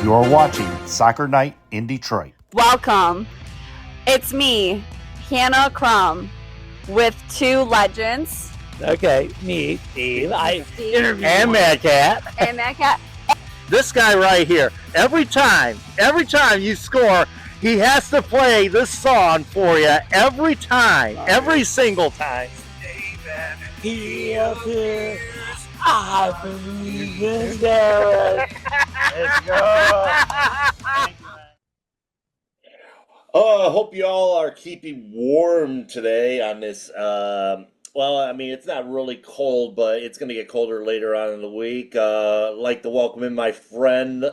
You're watching Soccer Night in Detroit. Welcome. It's me, Hannah Crum, with two legends. Okay, me, Steve. And Mad Cat. And Mad Cat. This guy right here. Every time you score, he has to play this song for you every time, every single time. David, he appears. I believe in Derek. Let's go. Oh, I hope you all are keeping warm today on this. Well, I mean, it's not really cold, but it's going to get colder later on in the week. I'd like to welcome in my friend,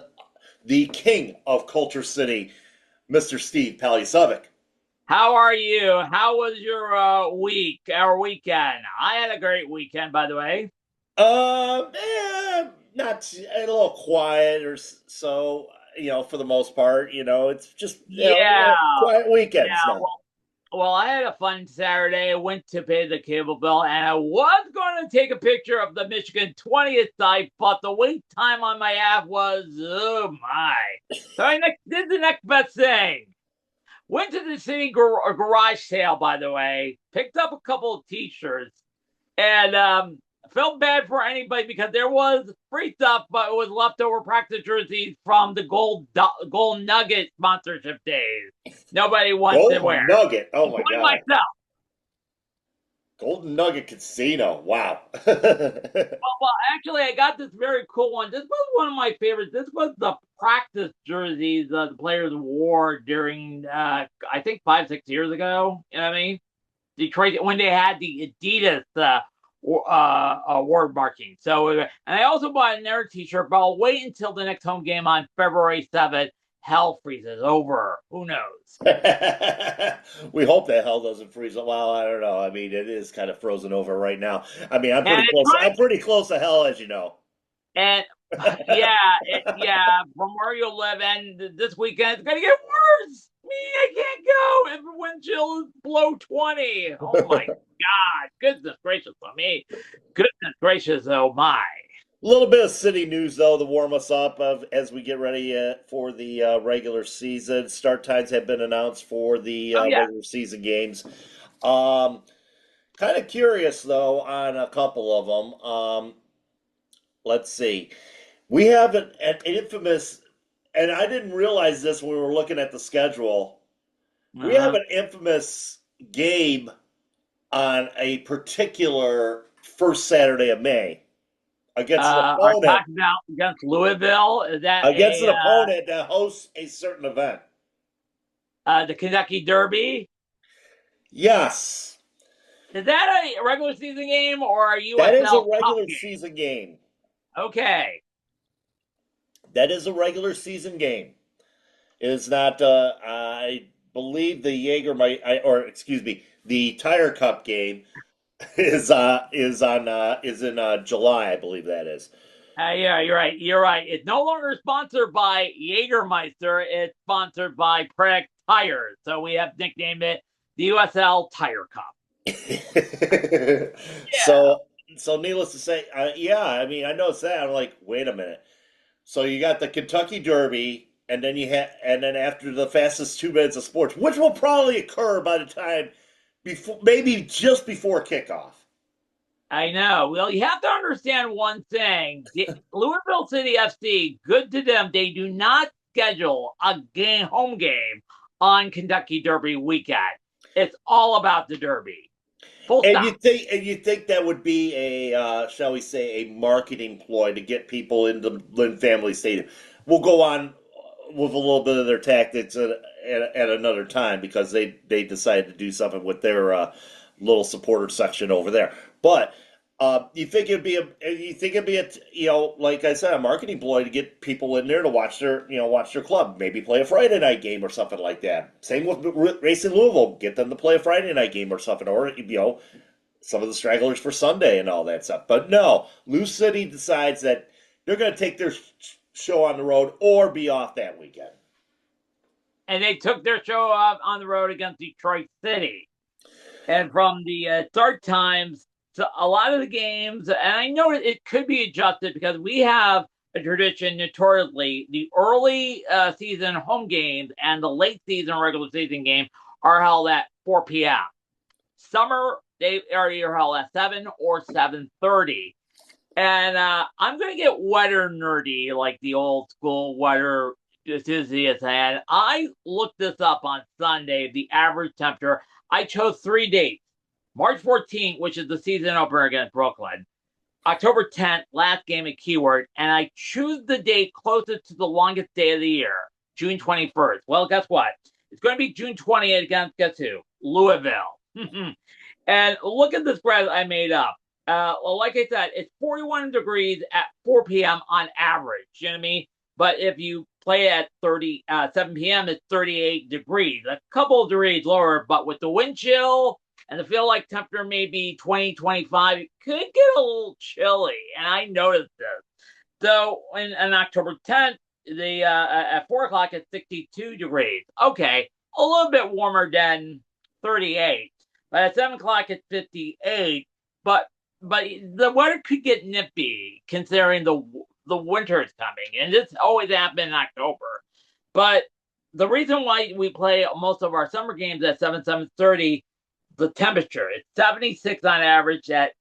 the king of Culture City, Mr. Steve Paliasovic. How are you? How was your week, our weekend? I had a great weekend, by the way. Not a little quiet or so, for the most part, it's just, quiet weekends now. Well, I had a fun Saturday. I went to pay the cable bill, and I was going to take a picture of the Michigan 20th site, but the wait time on my app was, oh my. So I did the next best thing. Went to the city garage sale, by the way, picked up a couple of T-shirts, and felt bad for anybody because there was free stuff, but it was leftover practice jerseys from the Gold Nugget sponsorship days. Nobody wants to wear. Golden Nugget, oh my God. Myself. Golden Nugget Casino, wow. well, actually, I got this very cool one. This was one of my favorites. This was the practice jerseys the players wore during, I think, 5-6 years ago. You know what I mean? Detroit, when they had the Adidas award marking. So, and I also bought another T-shirt, but I'll wait until the next home game on February 7th. Hell freezes over. Who knows? We hope that hell doesn't freeze. Well, I don't know. I mean, it is kind of frozen over right now. I mean, I'm pretty close. I'm pretty close to hell, as you know. And from where you live, and this weekend it's gonna get worse. I can't go if the wind chill is below 20. Oh my God! Goodness gracious on me! Goodness gracious, oh my! A little bit of city news, though, to warm us up as we get ready for the regular season. Start times have been announced for the regular season games. Kind of curious, though, on a couple of them. Let's see. We have an infamous, and I didn't realize this when we were looking at the schedule. Uh-huh. We have an infamous game on a particular first Saturday of May. Against an opponent. Talking about against Louisville? Is that against an opponent that hosts a certain event? The Kentucky Derby? Yes. Is that a regular season game or are you? That is a regular season game. Okay. That is a regular season game. It is not. I believe the the Tire Cup game is in July, I believe that is. Yeah, you're right. You're right. It's no longer sponsored by Jägermeister. It's sponsored by Pratt Tires. So we have nicknamed it the USL Tire Cup. So needless to say, I mean, I noticed that. I'm like, wait a minute. So you got the Kentucky Derby, and then after the fastest 2 minutes of sports, which will probably occur by the time. Maybe just before kickoff. I know. Well, you have to understand one thing. Louisville City FC, good to them. They do not schedule a home game on Kentucky Derby weekend. It's all about the Derby. Full stop. You think that would be a, shall we say, a marketing ploy to get people into Lynn Family Stadium? We'll go on with a little bit of their tactics at another time because they decided to do something with their little supporter section over there. But you think it'd be like I said, a marketing ploy to get people in there to watch their club, maybe play a Friday night game or something like that. Same with Racing Louisville, get them to play a Friday night game or something, or some of the stragglers for Sunday and all that stuff. But no, Lou City decides that they're going to take their show on the road or be off that weekend. And they took their show off on the road against Detroit City. And from the start times to a lot of the games, and I know it could be adjusted because we have a tradition notoriously. The early season home games and the late season regular season game are held at 4 p.m. Summer, they are either held at 7 or 7:30. And I'm going to get weather nerdy, like the old school weather enthusiasts had. I looked this up on Sunday, the average temperature. I chose 3 dates. March 14th, which is the season opener against Brooklyn. October 10th, last game at Keyword. And I choose the date closest to the longest day of the year, June 21st. Well, guess what? It's going to be June 20th against, guess who? Louisville. And look at this graph I made up. Well, like I said, it's 41 degrees at 4 p.m. on average. You know what I mean? But if you play at 7 p.m., it's 38 degrees. A couple of degrees lower, but with the wind chill and the feel like temperature may be 20, 25, it could get a little chilly. And I noticed this. So on October 10th, at 4 o'clock, it's 62 degrees. Okay, a little bit warmer than 38. But at 7 o'clock, it's 58. But the weather could get nippy considering the winter is coming, and this always happens in October. But the reason why we play most of our summer games at 7:30, the temperature it's 76 on average at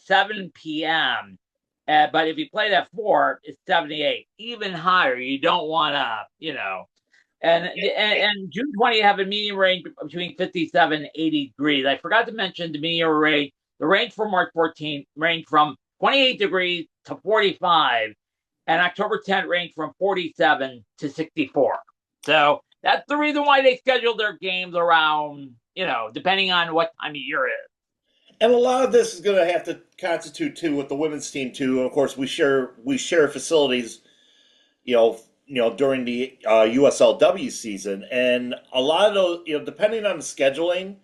7 p.m. But if you play at 4, it's 78, even higher. You don't want to, And June 20, have a medium range between 57 and 80 degrees. I forgot to mention the medium range. The range for March 14th range from 28 degrees to 45, and October 10th range from 47 to 64. So that's the reason why they schedule their games around, depending on what time of year it is. And a lot of this is going to have to constitute too with the women's team too. Of course, we share facilities, during the USLW season, and a lot of those, depending on the scheduling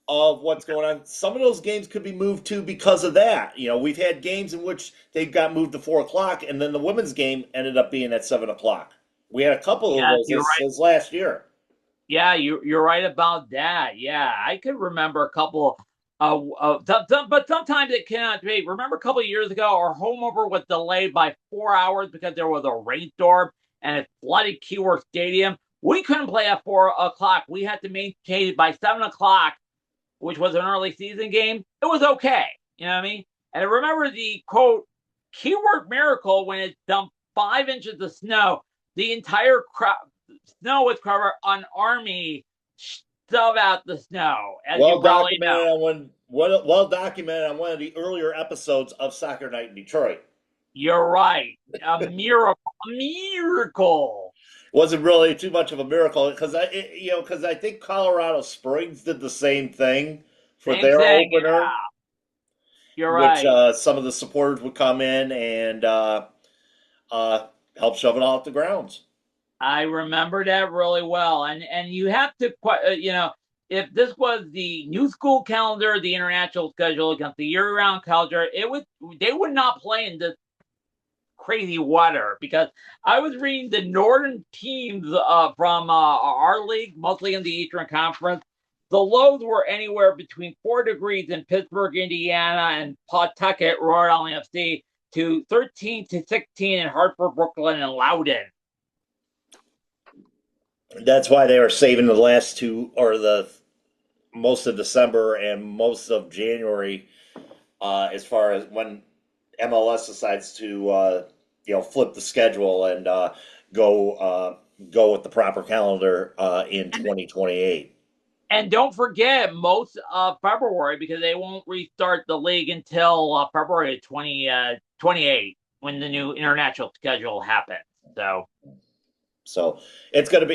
of what's going on, some of those games could be moved too because of that. We've had games in which they got moved to 4 o'clock, and then the women's game ended up being at 7 o'clock. We had a couple of those since last year. Yeah, you're right about that. Yeah, I could remember a couple. But sometimes it cannot be. Remember a couple of years ago, our home opener was delayed by 4 hours because there was a rainstorm and it flooded Keyword Stadium. We couldn't play at 4 o'clock. We had to maintain it by 7 o'clock, which was an early season game. It was okay. You know what I mean? And I remember the, quote, Keyword miracle when it dumped 5 inches of snow. The entire snow was covered on Army stuff out the snow. As well you probably know. Well documented on one of the earlier episodes of Soccer Night in Detroit. You're right. A miracle. A miracle. Wasn't really too much of a miracle because I think Colorado Springs did the same thing for their opener. Yeah. You're right. Which some of the supporters would come in and help shove it off the grounds. I remember that really well, and you have to, if this was the new school calendar, the international schedule against the year-round calendar, they would not play in this crazy weather, because I was reading the northern teams from our league, mostly in the Eastern Conference. The lows were anywhere between 4 degrees in Pittsburgh, Indiana, and Pawtucket, Rhode Island FC, to 13 to 16 in Hartford, Brooklyn, and Loudoun. That's why they were saving the last two, or the most of December and most of January, as far as when MLS decides to flip the schedule and go with the proper calendar in 2028. And don't forget most of February, because they won't restart the league until February 28, when the new international schedule happens. So it's going to be,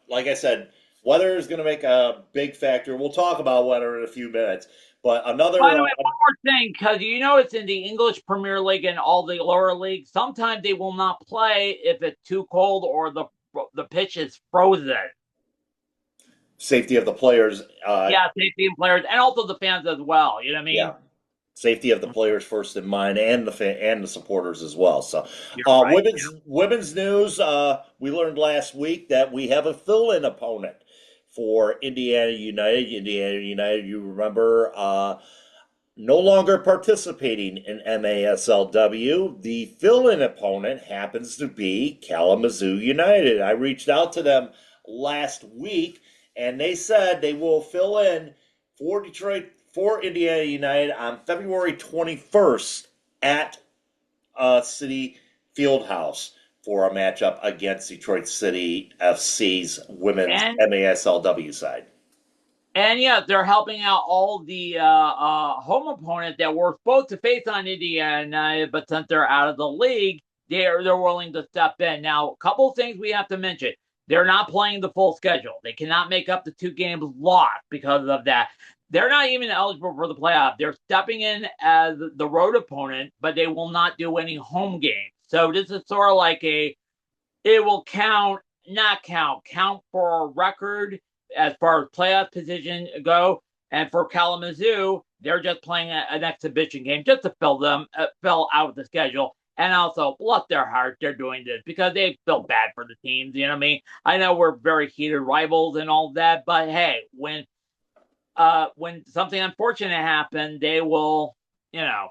like I said, weather is going to make a big factor. We'll talk about weather in a few minutes. But another. By the way, one more thing, because it's in the English Premier League and all the lower leagues. Sometimes they will not play if it's too cold or the pitch is frozen. Safety of the players. Safety of players, and also the fans as well. You know what I mean? Yeah. Safety of the players first in mind, and the supporters as well. So, right. Women's news. We learned last week that we have a fill-in opponent for Indiana United. Indiana United, you remember, No longer participating in MASLW, the fill-in opponent happens to be Kalamazoo United. I reached out to them last week, and they said they will fill in for Indiana United on February 21st at City Fieldhouse for a matchup against Detroit City FC's women's And MASLW side. And yeah, they're helping out all the home opponent that we're supposed to face on Indiana, but since they're out of the league, they're willing to step in. Now, a couple of things we have to mention. They're not playing the full schedule. They cannot make up the 2 games lost because of that. They're not even eligible for the playoff. They're stepping in as the road opponent, but they will not do any home games. So this is sort of like it will count, not count for a record as far as playoff position go. And for Kalamazoo, they're just playing an exhibition game just to fill out the schedule. And also, bless their heart, they're doing this because they feel bad for the teams. You know what I mean? I know we're very heated rivals and all that, but hey, when something unfortunate happens, they will,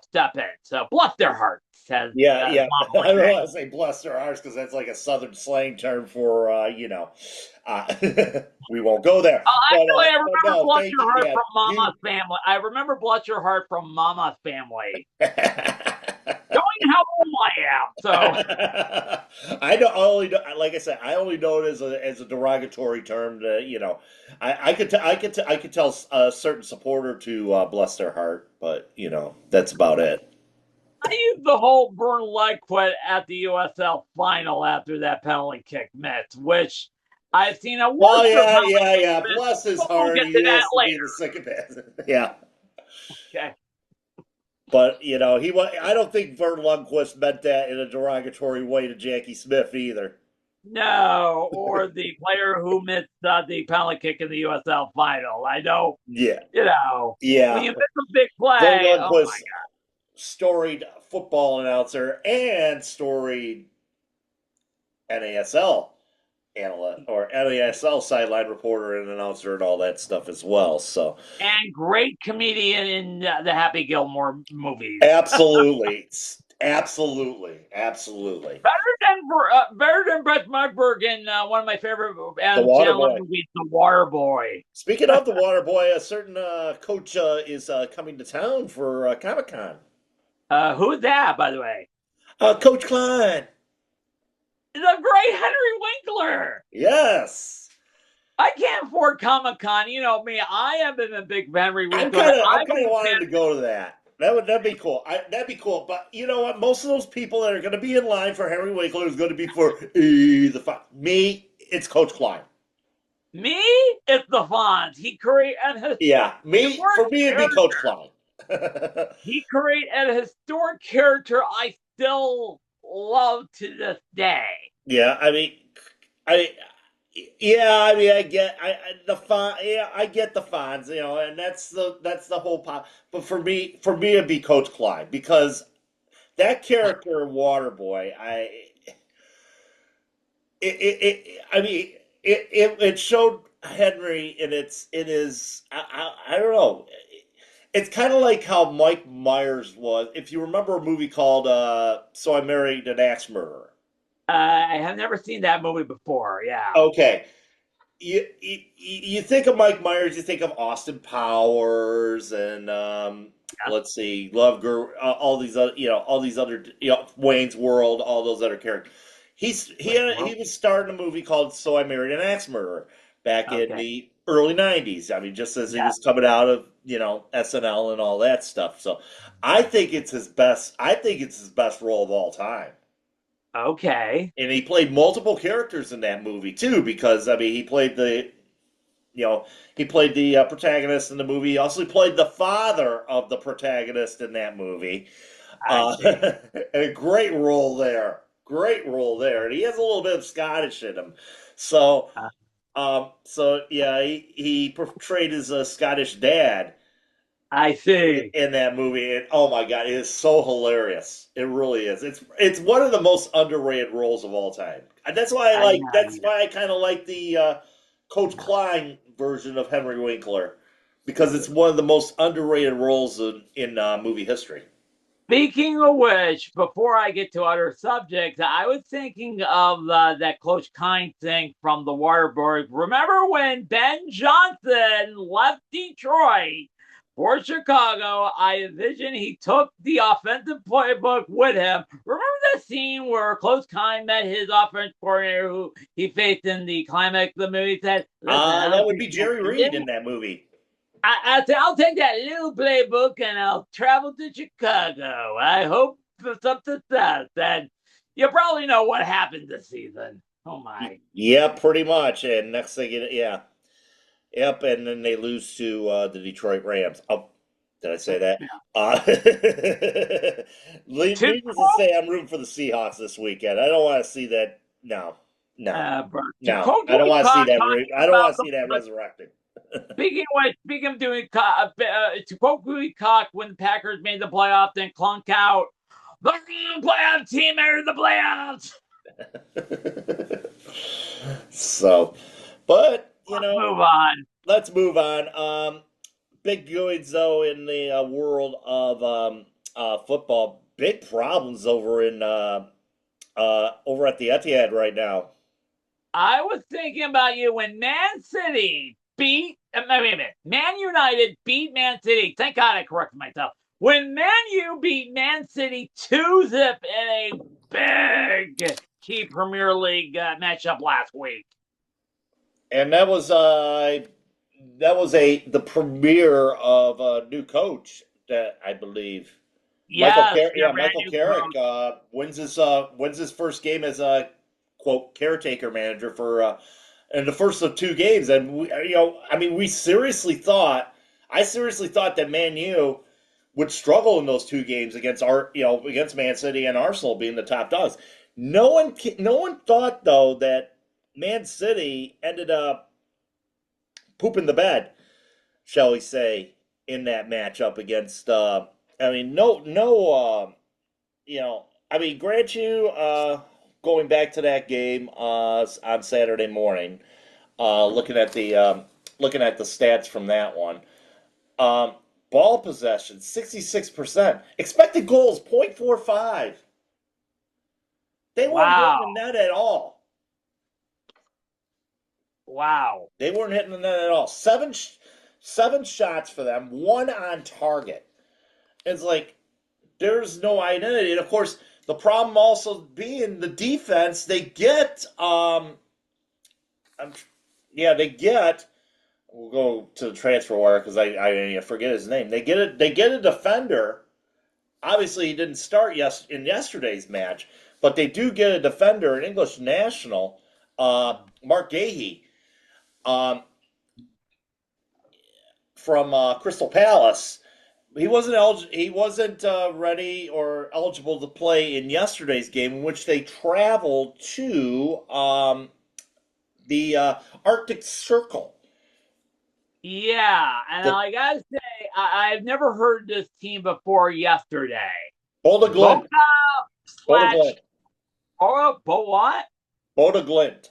step in. So bless their hearts. Says, yeah. I don't want to say bless their hearts because that's like a Southern slang term for, we won't go there. Actually, I remember bless your heart from Mama's family. I remember bless your heart from Mama's family. Knowing how old I am, so I like I said, I only know it as a derogatory term. I could tell a certain supporter to bless their heart, but that's about it. I used the whole burn leg quit at the USL final after that penalty kick missed, which I've seen a worse. Well, yeah. Bless his heart. We'll get to that later. Yeah. Okay. But I don't think Vern Lundquist meant that in a derogatory way to Jackie Smith either. No, or the player who missed the penalty kick in the USL final. I know. Yeah. Yeah. When you miss a big play, Vern Lundquist, oh my God. Storied football announcer and storied NASL analyst or NASL sideline reporter and announcer and all that stuff as well. So and great comedian in the Happy Gilmore movies. Absolutely. Better than Brett Mudberg in one of my favorite The Waterboy movies, The Waterboy. Speaking of The Waterboy, a certain coach is coming to town for Comic-Con. Who's that, by the way? Coach Klein. The great Henry Winkler. Yes. I can't afford Comic-Con. You know me. I have been a big Henry Winkler. I'm kind of wanting to go to that. That'd be cool. That'd be cool. But you know what? Most of those people that are going to be in line for Henry Winkler is going to be for me. It's Coach Klein. Me, it's the Fonz. He created for me, it'd be Coach Klein. He created a historic character I still love to this day. Yeah, I get the Fonz, and that's the whole pop. But for me, it'd be Coach Klein because that character Waterboy, it showed Henry, and it is I don't know. It's kind of like how Mike Myers was. If you remember a movie called "So I Married an Axe Murderer." I have never seen that movie before. Yeah. Okay. You think of Mike Myers, you think of Austin Powers and let's see, Love Girl, all these other Wayne's World, all those other characters. He was starting a movie called "So I Married an Axe Murderer" back in the early '90s. I mean, just as he was coming out of SNL and all that stuff. So I think it's his best. I think it's his best role of all time. Okay. And he played multiple characters in that movie too, because he played the protagonist in the movie. He also played the father of the protagonist in that movie. A great role there. And he has a little bit of Scottish in him. So, he portrayed his Scottish dad. I see. In that movie, and oh my God, it is so hilarious. It really is. It's one of the most underrated roles of all time. And that's why I kind of like the Coach Klein version of Henry Winkler because it's one of the most underrated roles in movie history. Speaking of which, before I get to other subjects, I was thinking of that Close Kind thing from the Waterboy. Remember when Ben Johnson left Detroit for Chicago? I envision he took the offensive playbook with him. Remember the scene where Close Kind met his offensive coordinator who he faced in the climax of the movie? Said, That would be Jerry Reed in that movie. I said, I'll take that little playbook and I'll travel to Chicago. I hope for some success. And you probably know what happened this season. Oh, my. Yeah, pretty much. And next thing, yeah. Yep, and then they lose to the Detroit Rams. Oh, did I say that? Needless to say, I'm rooting for the Seahawks this weekend. I don't want to see that. No. I don't want to see that. I don't want to see that resurrected. Speaking of doing, to quote Louis Cock, when the Packers made the playoffs and clunk out, the playoff team entered the playoffs. So, but let's move on. Big goings though in the world of football. Big problems over at the Etihad right now. I was thinking about you when Man City Man United beat Man City. Thank God I corrected myself. When Man U beat Man City 2-0 in a big key Premier League matchup last week. And that was the premiere of a new coach that I believe. Yes, Michael Carrick wins his first game as a quote caretaker manager for in the first of two games, and I seriously thought that Man U would struggle in those two games against Man City and Arsenal being the top dogs. No one thought though that Man City ended up pooping the bed, shall we say, in that matchup against. Grant you. Going back to that game on Saturday morning, looking at the stats from that one, ball possession 66%, expected goals 0.45. They weren't hitting the net at all. Wow, they weren't hitting the net at all. Seven shots for them, one on target. It's like there's no identity, and of course. The problem also being the defense, they get, we'll go to the transfer wire because I forget his name. They get a defender. Obviously, he didn't start in yesterday's match, but they do get a defender, an English national, Mark Gahey, from Crystal Palace. He wasn't ready or eligible to play in yesterday's game, in which they traveled to the Arctic Circle. Yeah, and I gotta say, I've never heard this team before yesterday. Boda Glint. What? Boda Glint.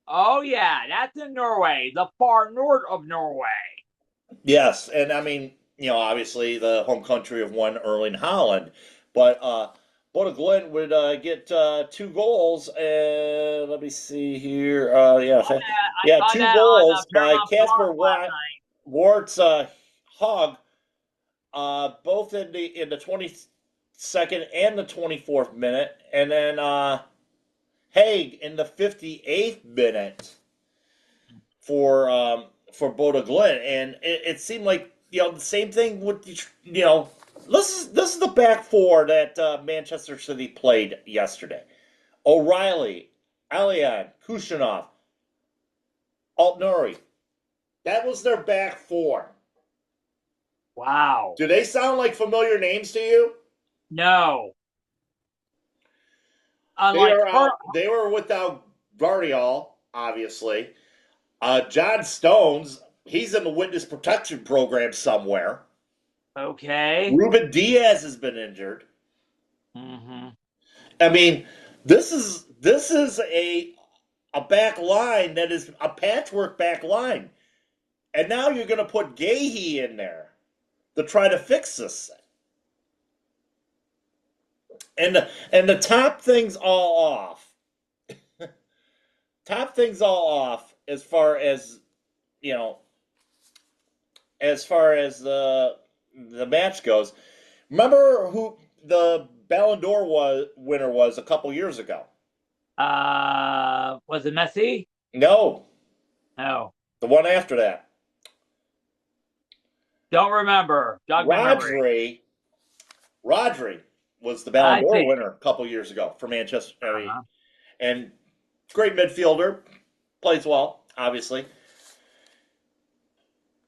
Oh yeah, that's in Norway, the far north of Norway. Yes, and obviously the home country of one Erling Haaland. But Boda Glint would get 2 goals. And let me see here. 2 goals by Casper Wart's Hog, both in the 22nd and the 24th minute. And then Haig in the 58th minute for Boda Glint. And it seemed like the same thing with this is the back four that Manchester City played yesterday. O'Reilly, Alian, Kushanov, Alt-Nouri. That was their back four. Wow. Do they sound like familiar names to you? No. They were without Guardiola, obviously. John Stones, he's in the witness protection program somewhere. Okay. Ruben Diaz has been injured. Mm-hmm. This is a back line that is a patchwork back line. And now you're going to put Gahey in there to try to fix this thing. And to top things all off, as far as you know, as far as the match goes. Remember who the Ballon d'Or winner was a couple years ago? Was it Messi? No, No. the one after that. Don't remember. Jog my memory. Rodri was the Ballon I d'Or see. winner a couple years ago for Manchester. Uh-huh. And great midfielder, plays well, obviously.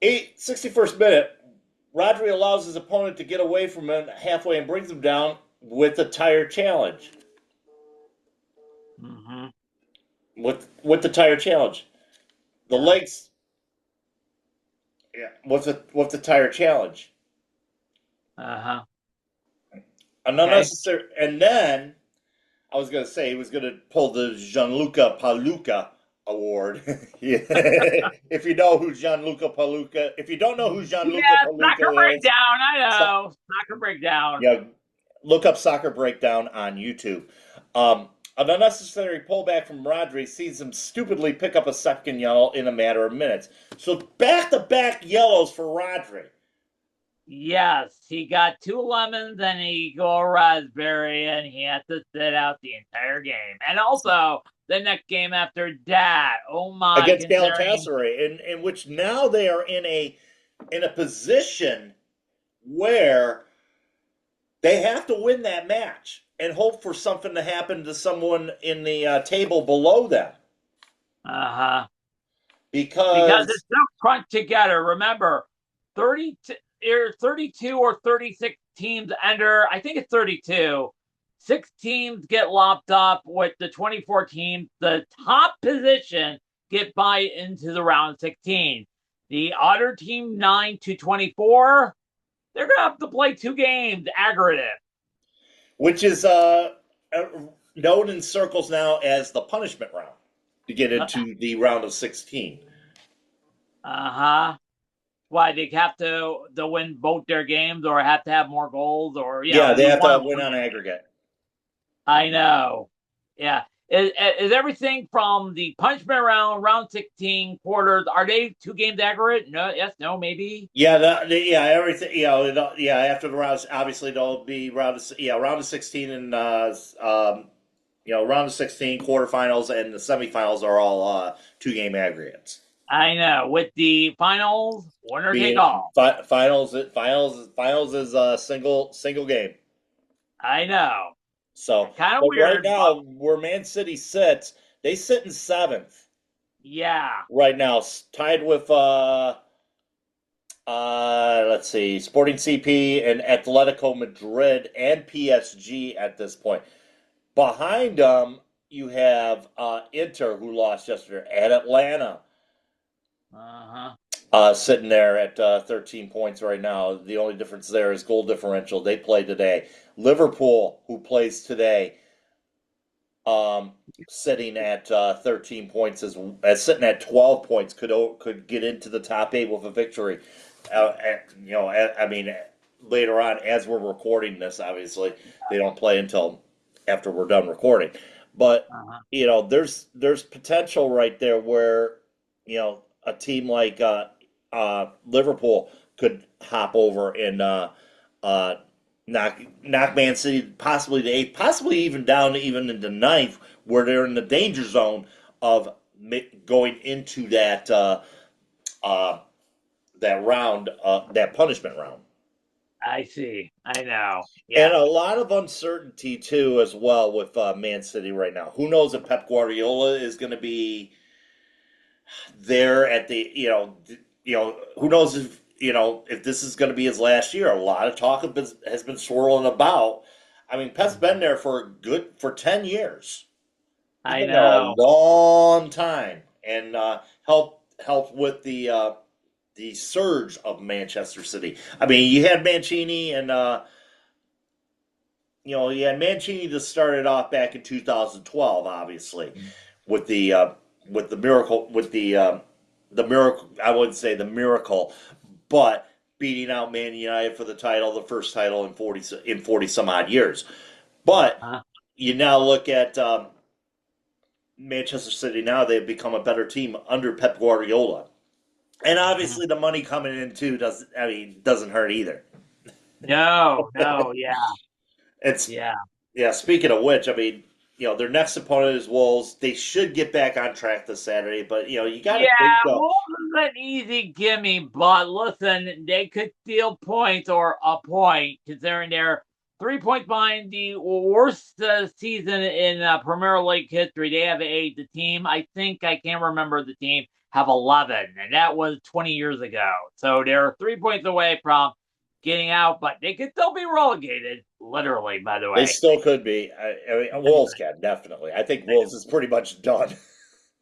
61st minute, Rodri allows his opponent to get away from him halfway and brings him down with a tire challenge. Mm-hmm. With the tire challenge, the legs. Yeah, with the tire challenge. Uh-huh. An unnecessary, and then I was going to say he was going to pull the Gianluca Paluca award. If you know who Gianluca Paluca, if you don't know who Gianluca Soccer Paluca is, breakdown. I know. Soccer breakdown. yeah, look up Soccer Breakdown on YouTube. An unnecessary pullback from Rodri sees him stupidly pick up a second yellow in a matter of minutes. So back-to-back yellows for Rodri. Yes, he got 2 lemons and he got a raspberry, and he had to sit out the entire game. And also the next game after that, oh my! Against Galatasaray, in which now they are in a position where they have to win that match and hope for something to happen to someone in the table below them. Uh-huh. Because it's so crunched together. Remember, 32 or 36 teams enter. I think it's 32. 6 teams get lopped up with the 24 teams. The top position get by into the round 16. The other team, 9 to 24, they're going to have to play 2 games aggregate. Which is known in circles now as the punishment round to get into the round of 16. Uh-huh. Why, they have to win both their games or have to have more goals? Or they have to win on aggregate. I know. Yeah. Is everything from the punishment round 16 quarters, are they 2 games aggregate? No, yes, no, maybe? Yeah, everything. After the rounds, obviously there'll be round of 16 and round of 16 quarterfinals and the semifinals are all 2-game aggregates. I know. With the finals, winner take all. Finals is a single game. I know. So kind of weird. Right now, where Man City sits, they sit in 7th. Yeah. Right now, tied with let's see, Sporting CP and Atletico Madrid and PSG at this point. Behind them, you have Inter, who lost yesterday, at Atlanta. Sitting there at 13 points right now. The only difference there is goal differential. They play today. Liverpool, who plays today, sitting at 13 points, sitting at 12 points, could get into the top 8 with a victory. Later on, as we're recording this, obviously, they don't play until after we're done recording. But, there's potential right there where, a team like Liverpool could hop over and knock Man City possibly to 8th, possibly even down even into 9th, where they're in the danger zone of going into that that round, that punishment round. I see. I know. Yeah. And a lot of uncertainty too, as well, with Man City right now. Who knows if Pep Guardiola is going to be there at the who knows if this is going to be his last year. A lot of talk has been swirling about. I mean, Pep's been there for 10 years. I know, a long time, and helped with the surge of Manchester City. I mean, you had Mancini, and you had Mancini that started off back in 2012, obviously, with the miracle, with the the miracle. I wouldn't say the miracle, but beating out Man United for the title, the first title in 40 some odd years. But Uh, you now look at Manchester City. Now they've become a better team under Pep Guardiola, and obviously the money coming in too doesn't hurt either. no, yeah, It's yeah. Yeah. Speaking of which, their next opponent is Wolves. They should get back on track this Saturday, but you got to Yeah, think though. Wolves is an easy gimme, but listen, they could steal points or a point, considering they're 3 points behind the worst season in Premier League history. They have the team, I think, I can't remember the team, have 11, and that was 20 years ago. So they're 3 points away from getting out, but they could still be relegated, literally, by the They way. still could be. Wolves can definitely. I think Wolves is pretty much done.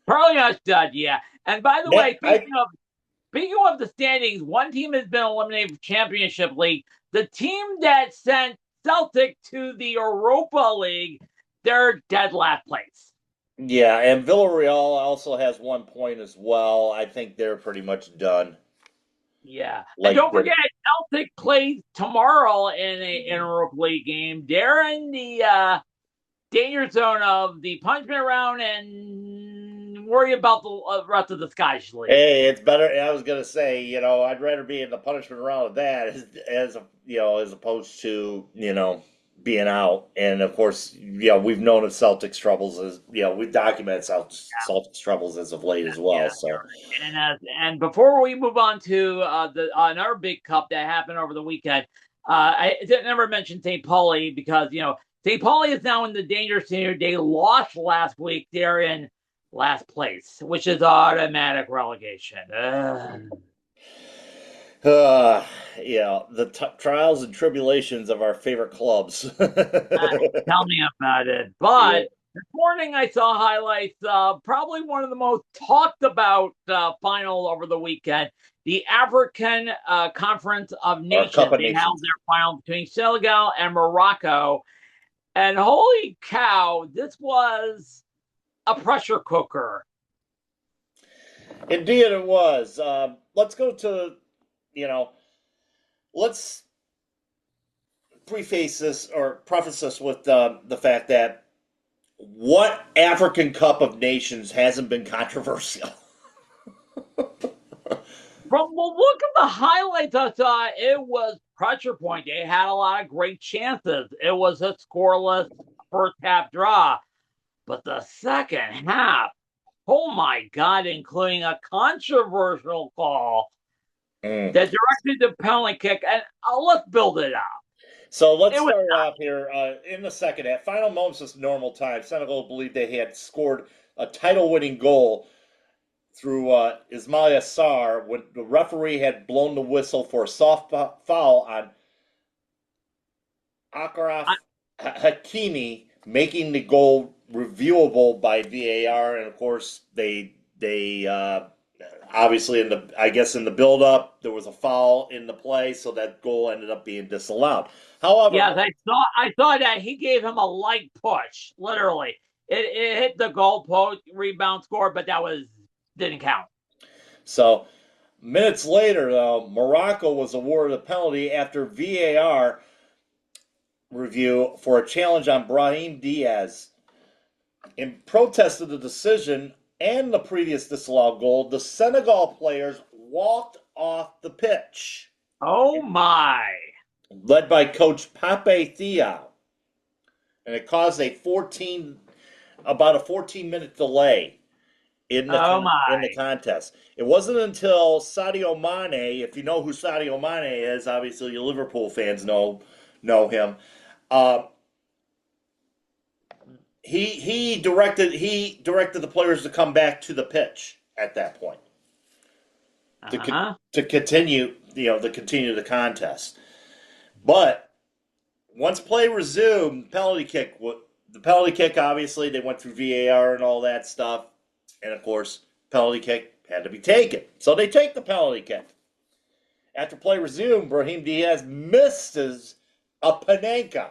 Probably not stud, yeah. And by the way, I, speaking of the standings, one team has been eliminated from Championship League. The team that sent Celtic to the Europa League, they're dead last place. yeah, and Villarreal also has 1 point as well. I think they're pretty much done. Yeah. Like and don't the- forget, Celtic plays tomorrow in a Europa League game. They're in the danger zone of the punishment round and worry about the rest of the Scottish League. Hey, it's better. I was gonna say, I'd rather be in the punishment round of that as opposed to being out. And of course, we've known of Celtic's troubles as we've documented Celtic's troubles as of late as well. Yeah. So, And before we move on to another big cup that happened over the weekend, I didn't never mention St. Pauli because St. Pauli is now in the danger zone. They lost last week. They're in last place, which is automatic relegation. the trials and tribulations of our favorite clubs. Tell me about it. But this morning I saw highlights. Probably one of the most talked about final over the weekend. The African Conference of Nations. They held their final between Senegal and Morocco. And holy cow, this was a pressure cooker. Indeed, it was. Let's go to, let's preface this with the fact that what African Cup of Nations hasn't been controversial? Look at the highlights I saw. It was pressure point. They had a lot of great chances. It was a scoreless first half draw. But the second half, oh my God, including a controversial call that directed the penalty kick. And let's build it up. So let's start off here in the second half. Final moments of normal time. Senegal believed they had scored a title-winning goal through Ismail Sarr when the referee had blown the whistle for a soft foul on Akraf Hakimi, making the goal reviewable by VAR. And of course, they obviously in the build-up there was a foul in the play, so that goal ended up being disallowed. However, yes, I saw that he gave him a light push. Literally, it hit the goal post, rebound, score, but that didn't count. So minutes later, though, Morocco was awarded a penalty after VAR review for a challenge on Brahim Diaz. In protest of the decision and the previous disallowed goal, the Senegal players walked off the pitch. Oh my! Led by coach Pape Thiaw. And it caused about a 14-minute delay in the contest. It wasn't until Sadio Mane, if you know who Sadio Mane is, obviously you Liverpool fans know him. He directed the players to come back to the pitch at that point to continue the contest. But once play resumed, the penalty kick obviously they went through VAR and all that stuff, and of course penalty kick had to be taken, so they take the penalty kick. After play resumed, Brahim Diaz missed a Panenka.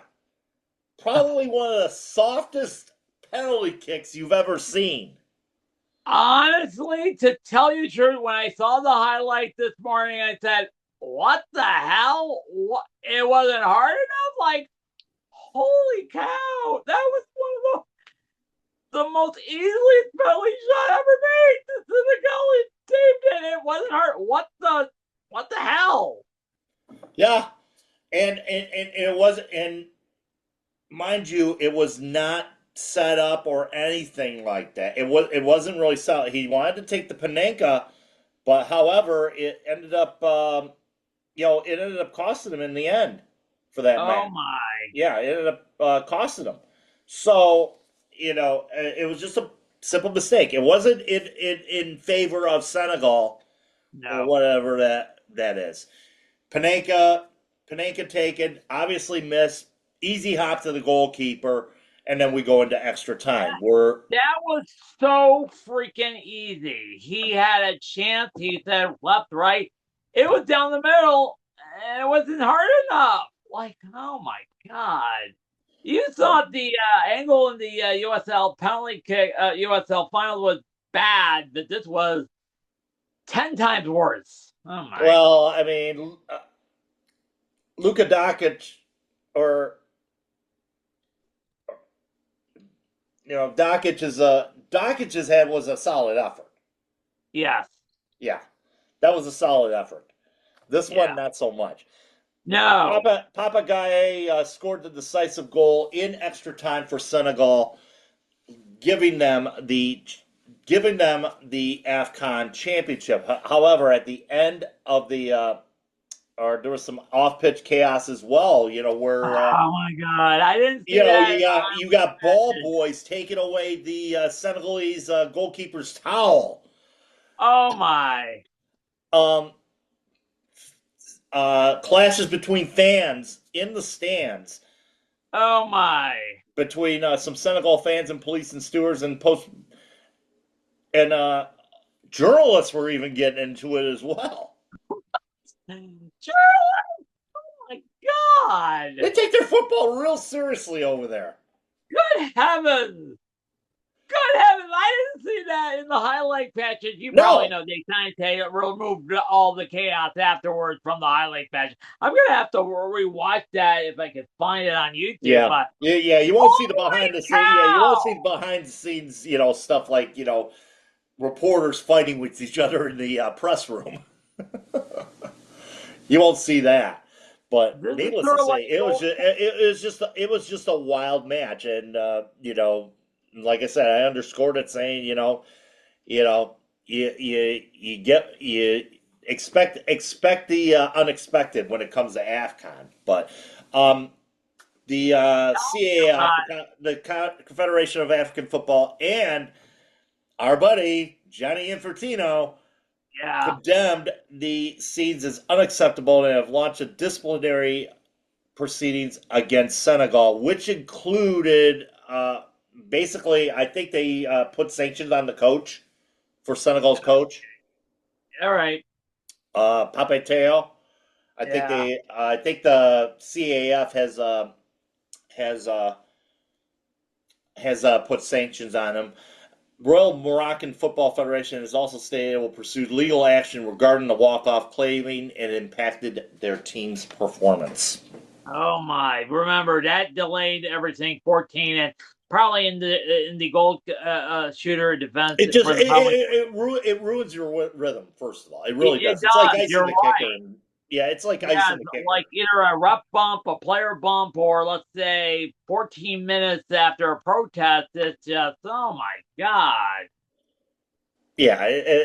Probably one of the softest penalty kicks you've ever seen. Honestly, to tell you the truth, when I saw the highlight this morning, I said, what the hell? What? It wasn't hard enough? Like, holy cow. That was one of the most easily spelling shot ever made. The Senegal team did it. Wasn't hard. What the hell? Yeah, and it was, and mind you, it was not set up or anything like that. It wasn't really set up. He wanted to take the Panenka, but however, it ended up it ended up costing him in the end for that match. Oh my. Yeah, it ended up costing him. So it was just a simple mistake. It wasn't in favor of Senegal or No. whatever that is. Panenka taken, obviously missed, easy hop to the goalkeeper, and then we go into extra time. That was so freaking easy. He had a chance. He said left, right. It was down the middle, and it wasn't hard enough. Like, oh my God. You thought the angle in the USL penalty kick, USL final was bad, but this was 10 times worse. Oh my. Well, I mean, Luka Doncic, or Doncic's head was a solid effort. Yes. Yeah, that was a solid effort. This Yeah. one, not so much. No. Papa Gaye scored the decisive goal in extra time for Senegal, giving them the AFCON championship. However, at the end of the there was some off-pitch chaos as well. Where Oh my God, I didn't see that. you got ball boys taking away the Senegalese goalkeeper's towel. Oh my. Clashes between fans in the stands. Oh my. Between some Senegal fans and police and stewards and journalists were even getting into it as well. Charlie! Oh my God! They take their football real seriously over there. Good heavens! Good heavens! I didn't see that in the highlight patches. You No. probably know they kind of removed all the chaos afterwards from the highlight patch. I'm gonna have to rewatch that if I can find it on YouTube. Yeah, but yeah. You won't see the behind the scenes. Yeah, you won't cow! see the behind the scenes. Stuff like reporters fighting with each other in the press room. You won't see that. But This is needless sort to of say, like it was just a wild match, and like I said, I underscored it saying, you expect the unexpected when it comes to AFCON. But the CAF, the Confederation of African Football, and our buddy Johnny Infantino condemned the scenes as unacceptable and have launched a disciplinary proceedings against Senegal, which included basically, I think they put sanctions on the coach for Senegal's coach. All right. Pape Teo. I think the CAF has put sanctions on him. Royal Moroccan Football Federation has also stated it will pursue legal action regarding the walk-off, claiming it impacted their team's performance. Oh my! Remember that delayed everything. 14 and probably in the goal shooter defense. It ruins your rhythm. First of all, it really does. It's like icing the kicker. Yeah, it's like icing the kicker. Like either a ref bump, a player bump, or let's say 14 minutes after a protest. It's just, oh my God. Yeah,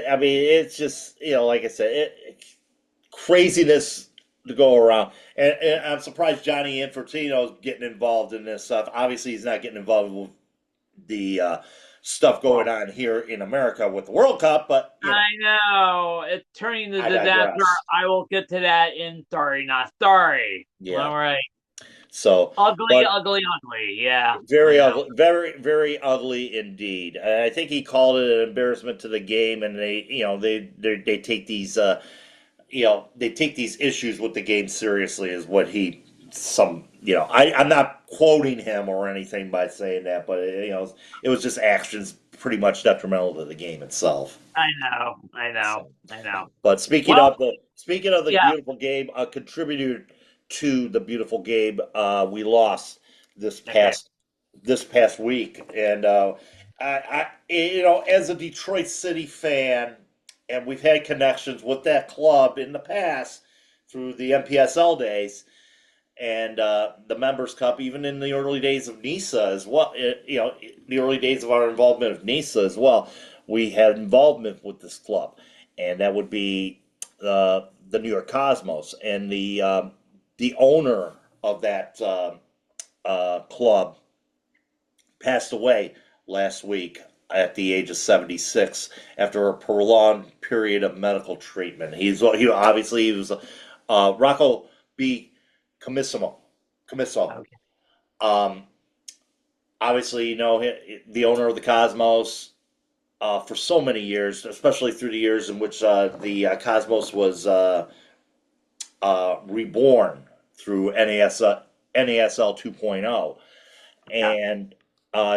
I mean, it's just, like I said, craziness to go around. And I'm surprised Johnny Infantino's getting involved in this stuff. Obviously, he's not getting involved with the stuff going on here in America with the World Cup, but I know it's turning the disaster. I will get to that in Sorry Not Sorry. Yeah. All right. So ugly. Yeah. Very ugly. Very, very ugly indeed. I think he called it an embarrassment to the game, and they take these they take these issues with the game seriously. Is what I'm not quoting him or anything by saying that, but it was just actions pretty much detrimental to the game itself. I know. But speaking Well, of the yeah. beautiful game, a contributor to the beautiful game, we lost this Okay. past week, and as a Detroit City fan, and we've had connections with that club in the past through the MPSL days and the Members Cup, even in the early days of NISA as well. The early days of our involvement of NISA as well, we had involvement with this club, and that would be the New York Cosmos, and the owner of that club passed away last week at the age of 76 after a prolonged period of medical treatment. He was Rocco Commisso. Okay. Obviously, the owner of the Cosmos for so many years, especially through the years in which the Cosmos was reborn through NASL 2.0. And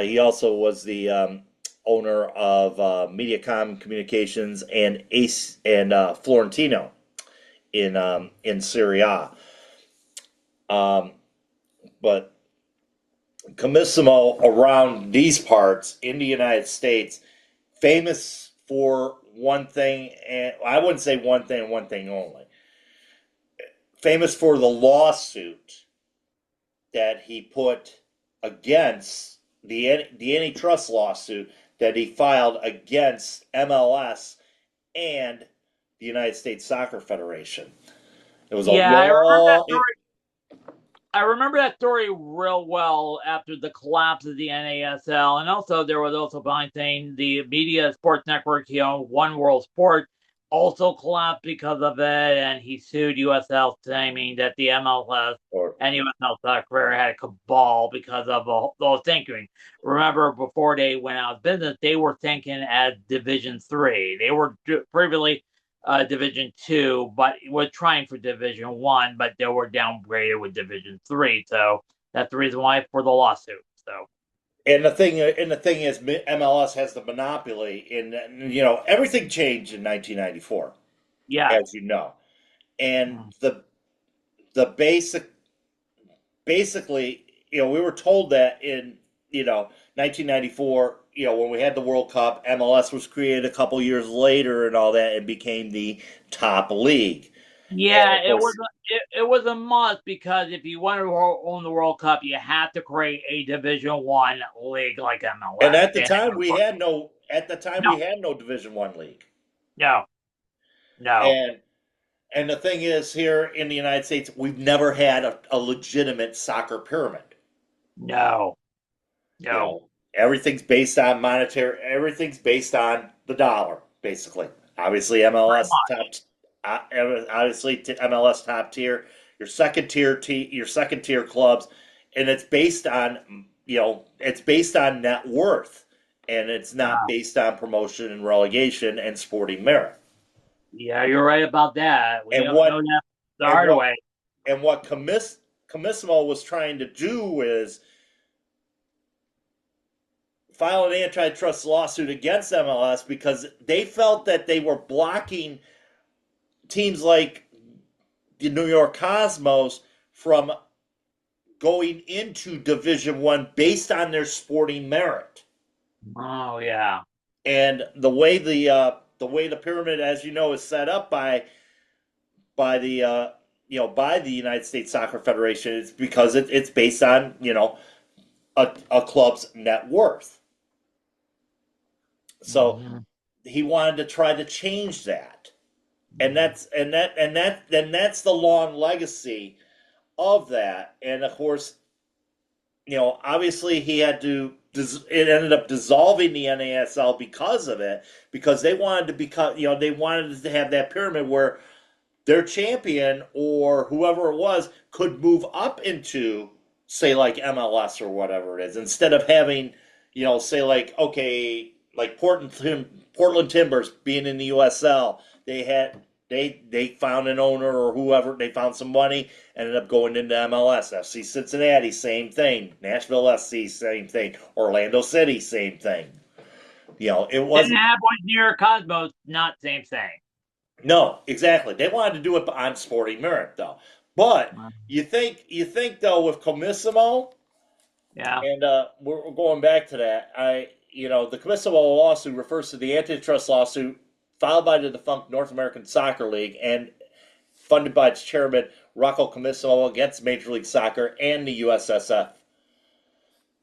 he also was the owner of Mediacom Communications and Ace and Florentino in Serie A. But Commisso around these parts in the United States, famous for one thing, and I wouldn't say one thing only. Famous for the lawsuit that he put against the antitrust lawsuit that he filed against MLS and the United States Soccer Federation. It was I remember that story real well after the collapse of the NASL, and also there was also behind saying the media sports network, One World Sport, also collapsed because of it, and he sued USL, claiming that the MLS and USL Soccer had a cabal because of those thinking. Remember, before they went out of business, they were thinking as Division 3. They were previously Division 2, but were trying for Division 1, but they were downgraded with Division 3. So that's the reason why for the lawsuit. So. And the thing is, MLS has the monopoly, and everything changed in 1994. Yeah, as you know, and basically, we were told that in 1994, when we had the World Cup, MLS was created a couple years later and all that, and became the top league. Yeah, it was a must, because if you want to own the World Cup, you have to create a Division 1 league like MLS. And at the time, we had no Division 1 league. No. And the thing is, here in the United States, we've never had a legitimate soccer pyramid. No. Everything's based on monetary. Everything's based on the dollar, basically. Obviously, MLS top tier. Your second tier clubs, and it's based on net worth, and it's not based on promotion and relegation and sporting merit. Yeah, you're right about that. We don't know that the hard way. And what Commisso was trying to do is file an antitrust lawsuit against MLS because they felt that they were blocking teams like the New York Cosmos from going into Division 1 based on their sporting merit. Oh yeah. And the way the pyramid, as you know, is set up by the United States Soccer Federation, it's because it's based on a club's net worth. So he wanted to try to change that, and that's the long legacy of that. And of course, obviously he had to. It ended up dissolving the NASL because of it, because they wanted to have that pyramid where their champion or whoever it was could move up into, say, like MLS or whatever it is, instead of having, say, like Portland Timbers being in the USL. They found an owner or whoever, they found some money, ended up going into MLS. FC Cincinnati, same thing. Nashville SC, same thing. Orlando City, same thing. You know, it And wasn't. Boys New York Cosmos, not same thing. No, exactly. They wanted to do it on sporting merit, though. But you think though with Comissimo, Yeah. and we're going back to that. The Comissimo lawsuit refers to the antitrust lawsuit filed by the defunct North American Soccer League and funded by its chairman Rocco Commisso against Major League Soccer and the USSF,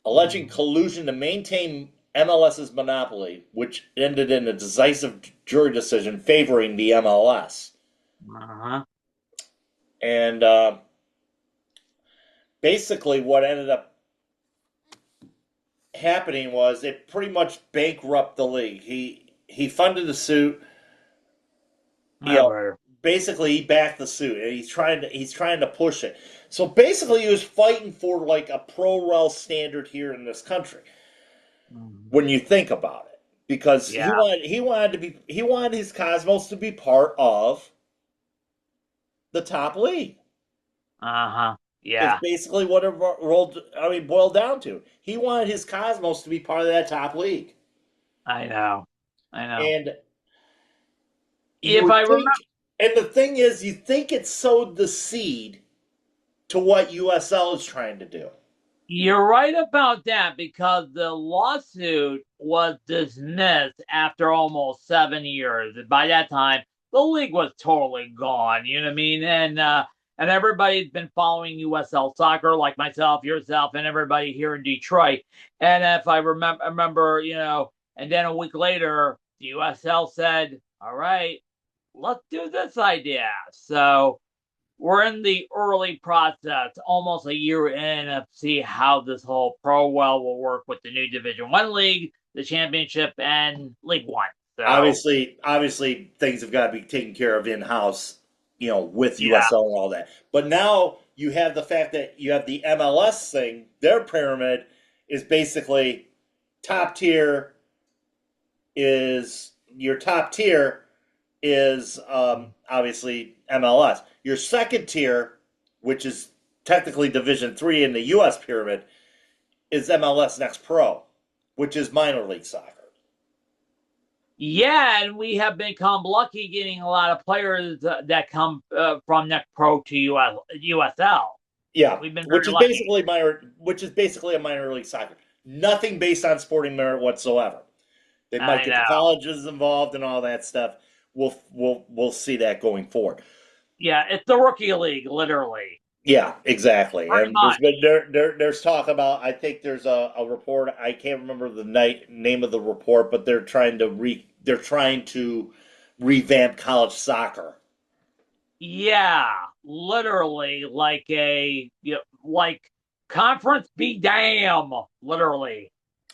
alleging collusion to maintain MLS's monopoly, which ended in a decisive jury decision favoring the MLS. Uh-huh. And basically, what ended up happening was it pretty much bankrupted the league. He funded the suit. Basically he backed the suit, and he's trying to push it. So basically, he was fighting for like a pro rel standard here in this country. When you think about it, because he wanted his Cosmos to be part of the top league. Uh-huh. Yeah. It's basically what it boiled down to. He wanted his Cosmos to be part of that top league. I know. And if I remember, and the thing is, you think it sowed the seed to what USL is trying to do. you're right about that, because the lawsuit was dismissed after almost 7 years. And by that time, the league was totally gone. You know what I mean? And everybody's been following USL soccer, like myself, yourself, and everybody here in Detroit. And if I remember, and then a week later, the USL said, "All right, let's do this idea." So we're in the early process, almost a year in, of see how this whole Pro Well will work with the new Division One league, the championship, and League One. So obviously, things have got to be taken care of in house, with USL and all that. But now you have the fact that you have the MLS thing. Their pyramid is basically top tier. Your top tier is obviously MLS. Your second tier, which is technically Division 3 in the U.S. pyramid, is MLS Next Pro, which is minor league soccer. Yeah, and we have become lucky getting a lot of players that come from Next Pro to USL. Yeah, we've been which is lucky. basically a minor league soccer. Nothing based on sporting merit whatsoever. They might get the colleges involved and all that stuff. We'll see that going forward. Yeah, it's the rookie league, literally. Yeah, exactly. Pretty and there's talk about. I think there's a report. I can't remember the name of the report, but they're trying to revamp college soccer. Yeah, literally, like conference be damn, literally.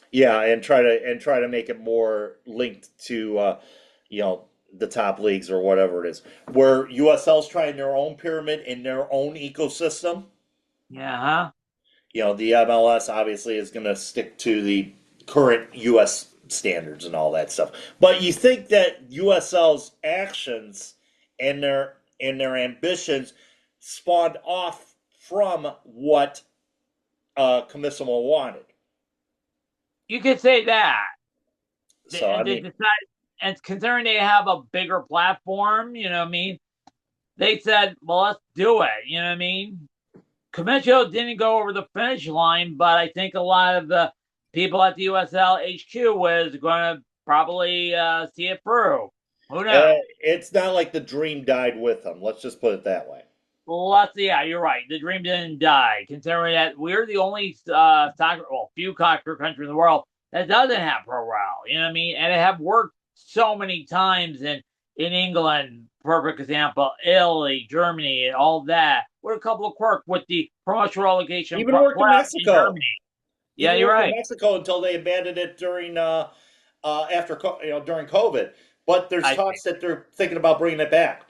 Yeah, and try to make it more linked to the top leagues or whatever it is. Where USL's trying their own pyramid in their own ecosystem. Yeah. The MLS obviously is going to stick to the current US standards and all that stuff. But you think that USL's actions and their ambitions spawned off from what Comissimo wanted. You could say that. So they decided, and considering they have a bigger platform, you know what I mean? They said, well, let's do it. You know what I mean? Commisso didn't go over the finish line, but I think a lot of the people at the USL HQ was going to probably see it through. Who knows? It's not like the dream died with them. Let's just put it that way. Yeah, you're right. The dream didn't die, considering that we're the only few soccer country in the world that doesn't have pro rel. You know what I mean? And it have worked so many times in England, perfect example, Italy, Germany, and all that. With a couple of quirks with the promotion relegation. Even worked in Mexico. Yeah, you're right. In Mexico until they abandoned it during during COVID. But there's talks that they're thinking about bringing it back.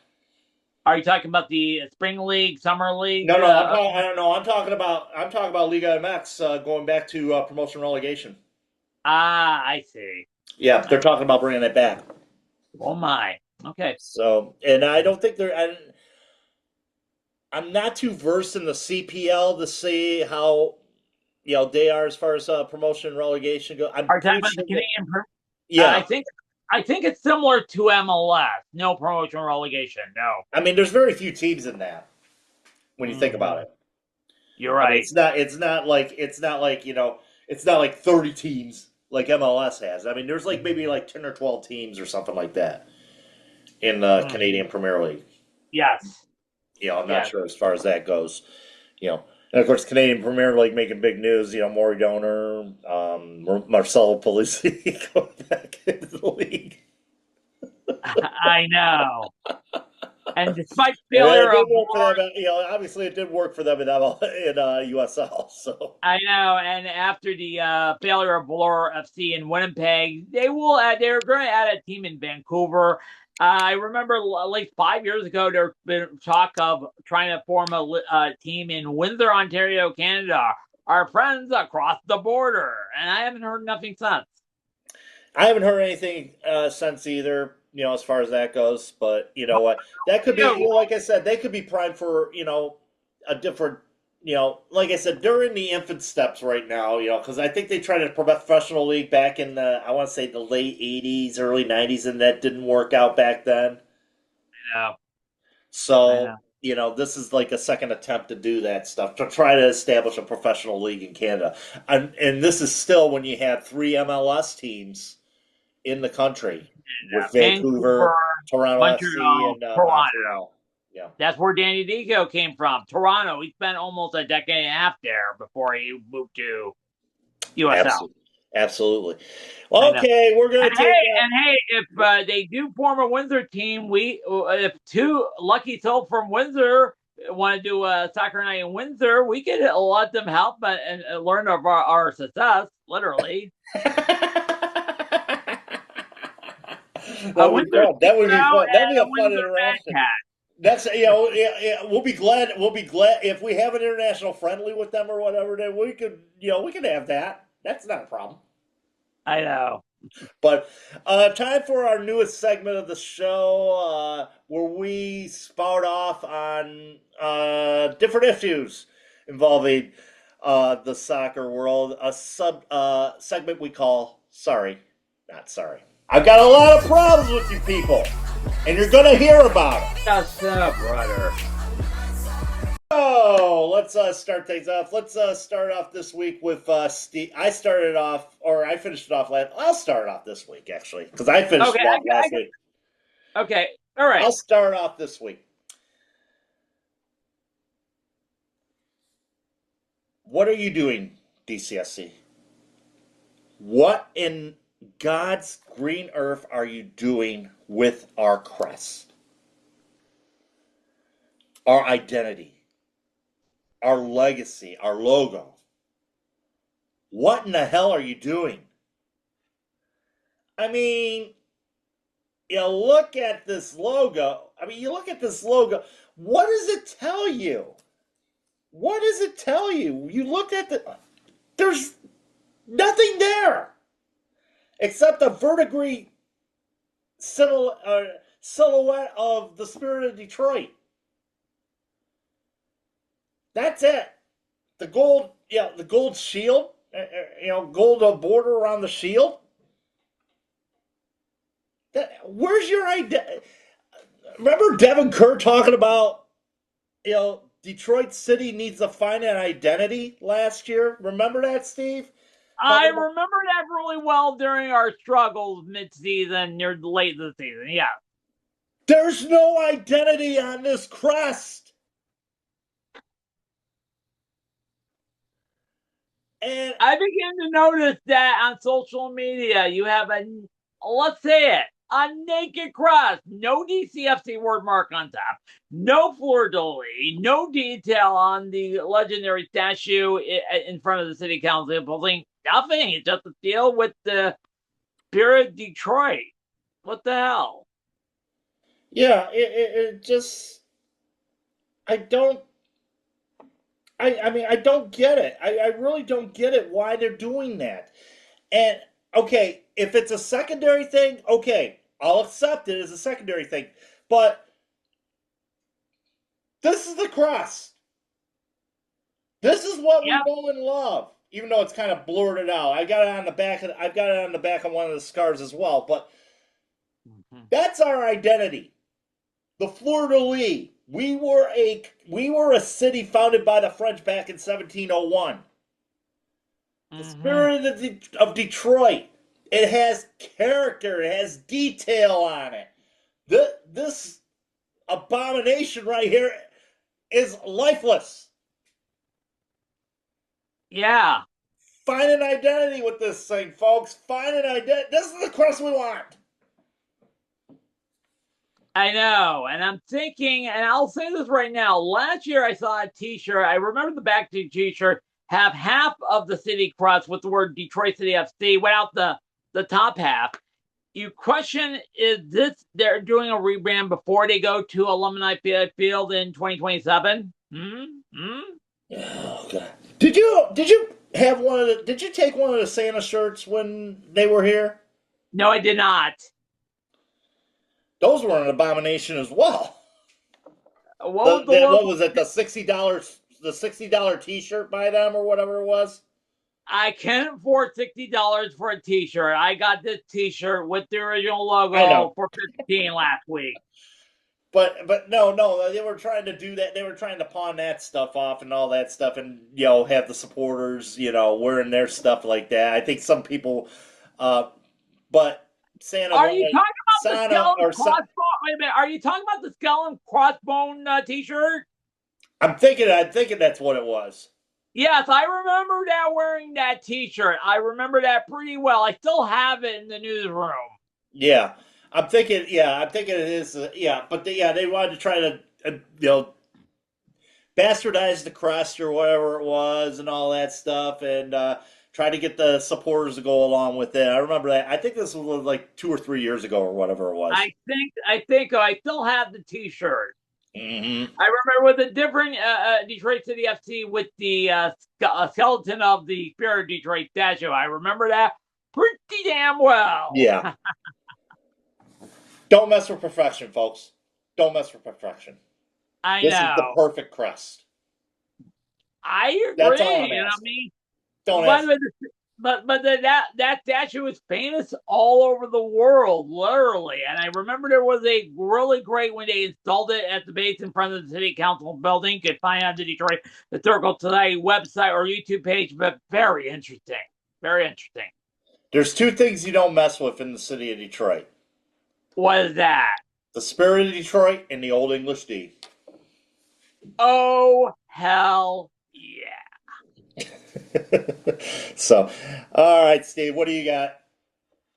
Are you talking about the spring league, summer league? No, I don't know. I'm talking about Liga MX going back to promotion relegation. Ah, I see. Yeah, they're talking about bringing it back. Oh my. Okay. So, and I don't think I'm not too versed in the CPL to see how they are as far as promotion and relegation go. Are you talking about the Canadian? Yeah. I think it's similar to MLS. No promotion or relegation. No. I mean, there's very few teams in that when you think about it. You're I mean, right. it's not like it's not like 30 teams like MLS has. I mean, there's like maybe like 10 or 12 teams or something like that in the Canadian Premier League. Yes. I'm not sure as far as that goes. And of course, Canadian Premier League making big news. Maury Donor, Marcelo Polisi going back into the league. I know. And despite And failure it did of work for them. Obviously, it did work for them in USL. So I know, and after the failure of Valor FC in Winnipeg, they're going to add a team in Vancouver. I remember at least 5 years ago, there's been talk of trying to form a team in Windsor, Ontario, Canada. Our friends across the border, and I haven't heard nothing since. I haven't heard anything since either. As far as that goes, but you know what? That could be, like I said, they could be primed for a different. Like I said, they're in the infant steps right now. Because I think they tried a professional league back in I want to say the late '80s, early '90s, and that didn't work out back then. Yeah. So this is like a second attempt to do that stuff to try to establish a professional league in Canada, and this is still when you have 3 MLS teams in the country with Vancouver, Toronto Montreal, FC, and Toronto. Montreal. Yeah, that's where Danny Dico came from. Toronto. He spent almost a decade and a half there before he moved to USL. Absolutely. Okay, we're gonna take. If they do form a Windsor team, if 2 lucky souls from Windsor want to do a soccer night in Windsor, we could let them help and learn of our success, literally. That would be fun. That'd be a fun interaction. That's we'll be glad if we have an international friendly with them or whatever. Then we could have that. That's not a problem. I know. But time for our newest segment of the show, where we spout off on different issues involving the soccer world. A segment we call "Sorry, Not Sorry." I've got a lot of problems with you people, and you're gonna hear about it. That's brother. Oh, let's start things off. Let's start off this week with Steve. I finished it off last. I'll start off this week actually because I finished it off last week. Okay, all right. I'll start off this week. What are you doing, DCFC? What in God's green earth are you doing with our crest, our identity, our legacy, our logo? What in the hell are you doing? I mean, you look at this logo. What does it tell you? What does it tell you? You look at there's nothing there except a verdigris silhouette of the Spirit of Detroit. That's it. The gold shield, gold border around the shield. Where's your idea? Remember Devin Kerr talking about, Detroit City needs to find an identity last year? Remember that, Steve? I remember that really well during our struggles mid-season, near the late of the season. Yeah. There's no identity on this crest. And I begin to notice that on social media, you have let's say it, a naked crest, no DCFC word mark on top, no fleur-de-lis, no detail on the legendary statue in front of the city council building. Nothing. It's just a deal with the Spirit of Detroit. What the hell? Yeah, it just, I don't get it. I really don't get it why they're doing that. And okay, if it's a secondary thing, okay, I'll accept it as a secondary thing. But this is the crest. This is what we know and love. even though it's kind of blurred out. I've got it on the back of one of the scarves as well. But that's our identity. The Fleur de Lis. We were a city founded by the French back in 1701. The spirit of Detroit. It has character. It has detail on it. This abomination right here is lifeless. Yeah. Find an identity with this thing, folks. Find an identity. This is the crest we want. I know, and I'm thinking, and I'll say this right now. Last year I saw a T-shirt. I remember the back T-shirt have half of the city crest with the word Detroit City FC without the top half. You question, is this they're doing a rebrand before they go to Alumni Field in 2027? Oh God! Did you have one of the? Did you take one of the Santa shirts when they were here? No, I did not. Those were an abomination as well. What was it? The $60 T-shirt by them or whatever it was. I can't afford $60 for a T-shirt. I got this T-shirt with the original logo for $15 last week. But no, they were trying to do that. They were trying to pawn that stuff off and all that stuff, and have the supporters wearing their stuff like that. I think some people, but Santa. Are you talking about the skeleton crossbone? Wait a minute. Are you talking about the skeleton crossbone T-shirt? I'm thinking that's what it was. Yes, I remember that wearing that T-shirt. I remember that pretty well. I still have it in the newsroom. Yeah, I'm thinking it is. But they wanted to try to bastardize the crest or whatever it was and all that stuff, and try to get the supporters to go along with it. I remember that. I think this was like 2 or 3 years ago or whatever it was. I think I still have the T-shirt. Mm-hmm. I remember with a different Detroit City FC with the skeleton of the Spirit of Detroit statue. I remember that pretty damn well. Yeah. Don't mess with perfection, folks. Don't mess with perfection. This is the perfect crest. I agree. That's all I'm asking. Don't ask. But that statue is famous all over the world, literally. And I remember there was a really great when they installed it at the base in front of the city council building. You could find it on the Detroit Historical Today website or YouTube page, but very interesting. Very interesting. There's 2 things you don't mess with in the city of Detroit. What is that? The Spirit of Detroit and the Old English D. Oh, hell yeah. So, all right, Steve, what do you got?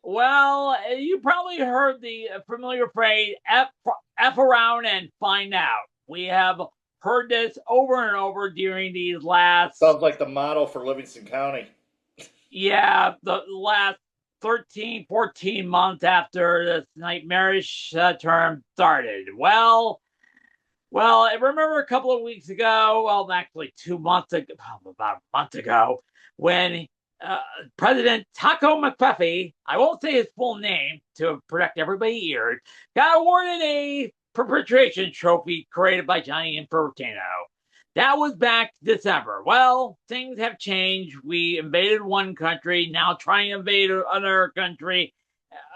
Well, you probably heard the familiar phrase, F around and find out. We have heard this over and over during these last... Sounds like the motto for Livingston County. Yeah, the last 13, 14 months after this nightmarish term started. Well, I remember a couple of weeks ago, well, actually 2 months ago, about a month ago, when President Taco McFuffy, I won't say his full name to protect everybody's ears, got awarded a perpetuation trophy created by Johnny Infantino. That was back December. Well, things have changed. We invaded one country, now trying to invade another country,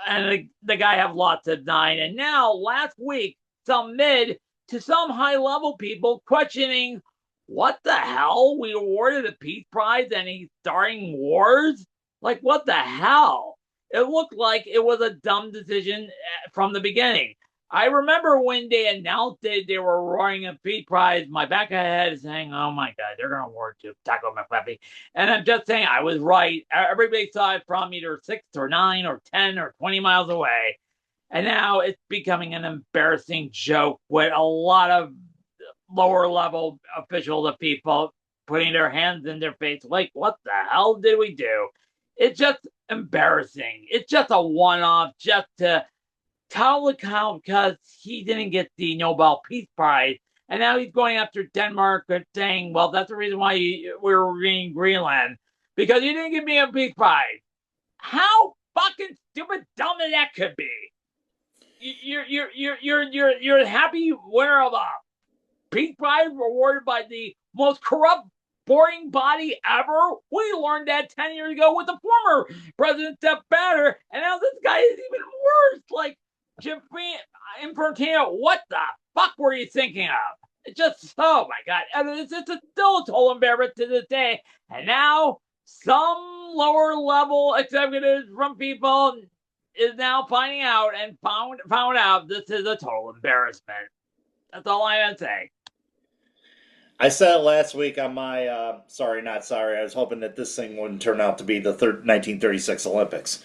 and the guy have lots of dying. And now, last week, some mid to some high-level people questioning, what the hell? We awarded a peace prize and he's starting wars? Like, what the hell? It looked like it was a dumb decision from the beginning. I remember when they announced that they were awarding a peace prize, my back of the head is saying, oh my God, they're going to award to Taco McFuffy. And I'm just saying, I was right. Everybody saw it from either 6 or 9 or 10 or 20 miles away. And now it's becoming an embarrassing joke with a lot of lower level officials of people putting their hands in their face. Like, what the hell did we do? It's just embarrassing. It's just a one-off just to tell the count because he didn't get the Nobel Peace Prize. And now he's going after Denmark and saying, well, that's the reason why we're in Greenland. Because you didn't give me a peace prize. How fucking stupid dumb that could be. You're happy winner of a peace prize awarded by the most corrupt sporting body ever. We learned that 10 years ago with the former president, Sepp Blatter, and now this guy is even worse. Like, Jim Infantino, what the fuck were you thinking of? It's just, oh my God. And it's still a total embarrassment to this day. And now some lower level executives from people is now finding out and found out this is a total embarrassment. That's all I gotta say. I said it last week on my sorry, not sorry. I was hoping that this thing wouldn't turn out to be the 1936 Olympics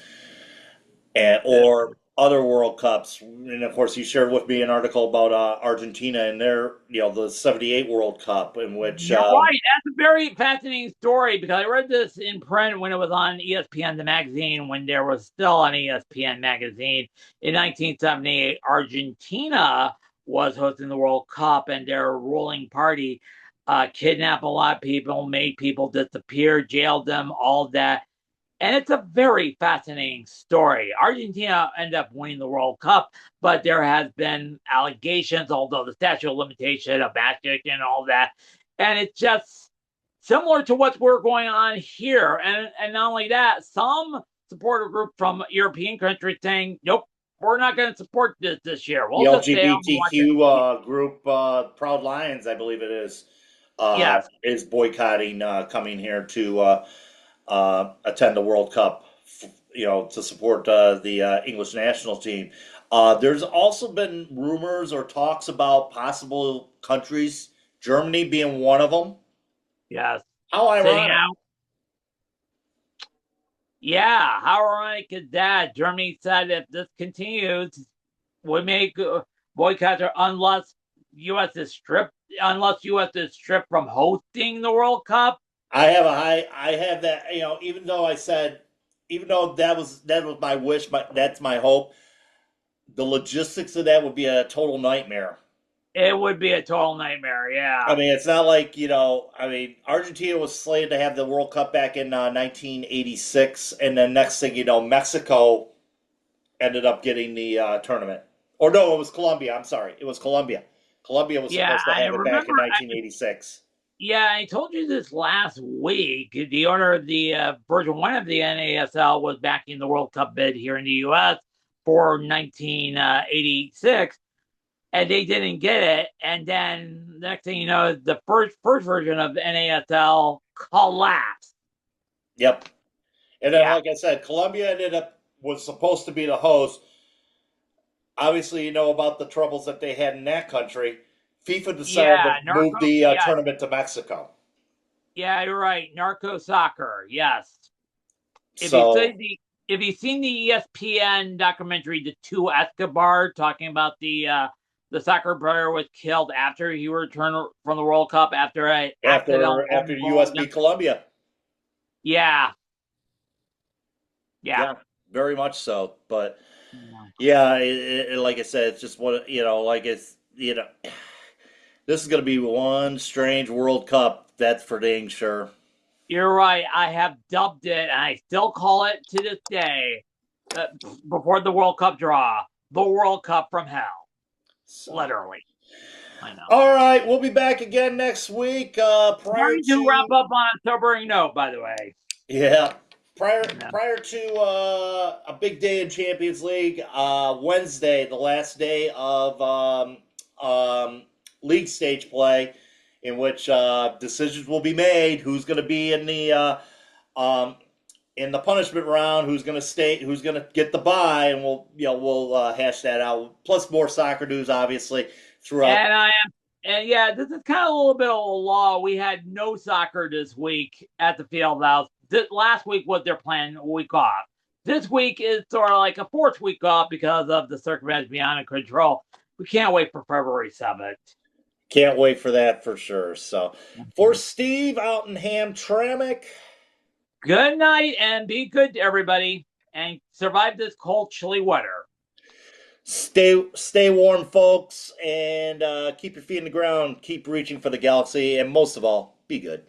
or other World Cups. And of course, you shared with me an article about Argentina and their, the '78 World Cup, in which you're right. That's a very fascinating story because I read this in print when it was on ESPN, the magazine, when there was still an ESPN magazine in 1978. Argentina was hosting the World Cup, and their ruling party kidnapped a lot of people, made people disappear, jailed them, all of that. And it's a very fascinating story. Argentina ended up winning the World Cup, but there has been allegations, although the statute of limitation of matching and all that. And it's just similar to what's going on here. And not only that, some supporter group from European countries saying, nope, we're not going to support this year. We'll the LGBTQ group, Proud Lions, I believe it is, yes, is boycotting coming here to attend the World Cup, to support the English national team. There's also been rumors or talks about possible countries, Germany being one of them. Yes. How ironic. Yeah, how ironic is that? Germany said if this continues, we may boycott her unless U.S. is stripped from hosting the World Cup. I have that, even though that was my wish, but that's my hope. The logistics of that would be a total nightmare. It would be a total nightmare, yeah. I mean, it's not like, Argentina was slated to have the World Cup back in 1986, and then next thing you know, Mexico ended up getting the tournament. Or no, it was Colombia. I'm sorry. It was Colombia. Colombia was supposed to have it back in 1986. Yeah, I told you this last week. The owner of the version 1 of the NASL was backing the World Cup bid here in the U.S. for 1986, and they didn't get it. And then the next thing you know, the first version of the NASL collapsed. Yep. And then, like I said, Colombia was supposed to be the host. Obviously, you know about the troubles that they had in that country. FIFA decided to move the tournament to Mexico. Yeah, you're right. Narco soccer, yes. If you've seen the ESPN documentary, The Two Escobar, talking about the soccer player was killed after he returned from the World Cup after the U.S. beat Colombia. Yeah, very much so. But like I said, it's just what this is going to be one strange World Cup. That's for dang sure. You're right. I have dubbed it, and I still call it to this day, before the World Cup draw, the World Cup from hell. Literally. I know. All right. We'll be back again next week. Prior to wrap up on a sobering note, by the way. Yeah. Prior to a big day in Champions League, Wednesday, the last day of league stage play, in which decisions will be made. Who's going to be in the punishment round? Who's going to stay? Who's going to get the bye? And we'll hash that out. Plus more soccer news, obviously, throughout. This is kind of a little bit of a law. We had no soccer this week at the field house. Last week was their planned week off. This week is sort of like a fourth week off because of the circumstances beyond control. We can't wait for February 7th. Can't wait for that for sure. So, for Steve out in Hamtramck, good night and be good to everybody and survive this cold, chilly weather. Stay warm, folks, and keep your feet in the ground. Keep reaching for the galaxy, and most of all, be good.